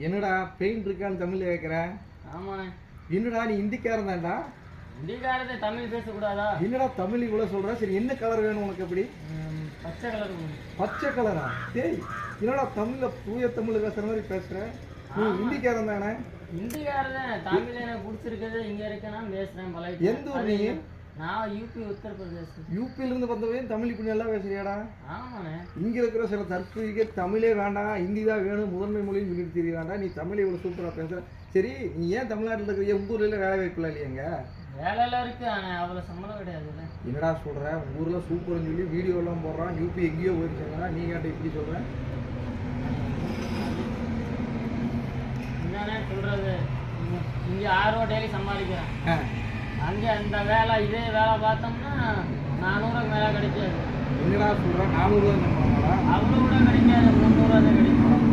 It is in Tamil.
என்னடா பெயிண்ட் இருக்கான்னு தமிழ்ல கேக்குறேன். ஆமாண்ணே. என்னடா நீ இந்திக்காரன் தான்டா? இந்திக்காரதே தமிழ் பேசக்கூடாதா? என்னடா தமிழ் இவ்வளவு சொல்ற? சரி என்ன கலர் வேணும் உனக்கு? எப்படி? பச்சை கலர். பச்சை கலரா? டேய் என்னடா தமிழ்ல தூய தமிழ் பேசுற மாதிரி பேசுற? நீ இந்திக்காரன் தானே? இந்திக்காரன். தமிழ் எனக்கு பிடிச்சிருக்குது, இங்க இருக்கேன்னா பேசுறேன். பழகி. எந்த ஊர் நீ? நான் யூபி உத்தரப்பிரதேஷ். யூபில இருந்து வந்தவன் தமிழ் இப்படி நல்லா பேசுறியாடா? ஆமாண்ணே. இங்க இருக்கிற சில தற்கொலைக்கு தமிழே வேண்டாம், ஹிந்தி தான் வேணும், முதன்மை மொழின்னு சொல்லிட்டு தெரிய வேண்டாம். நீ தமிழ் இவ்வளவு சூப்பரா பேசுற. சரி நீ ஏன் தமிழ்நாட்டில் இருக்கிற உங்க ஊர்ல வேலை வாய்ப்புலாம் இல்லையாங்க? வேலையெல்லாம் இருக்கு, ஆனா அவ்வளவு சம்பளம் கிடையாது. என்னடா சொல்ற? உங்க ஊர்ல சூப்பர்னு சொல்லி வீடியோ எல்லாம் போடுறான், யூபி எங்கேயோ போயிருக்காங்க, நீ கேட்ட இப்படி சொல்ற? என்னன்னு சொல்றது, இங்க 6 ரூபா டெய்லி சம்பாதிக்கிறேன். அங்க அந்த வேலை இதே வேலை பார்த்தோம்னா 400 மேல கிடைக்காது. என்னடா சொல்ற? 400 தான் சம்பளமாடா? அவ்வளோ கூட கிடைக்காது, 300 தான் கிடைக்கும்.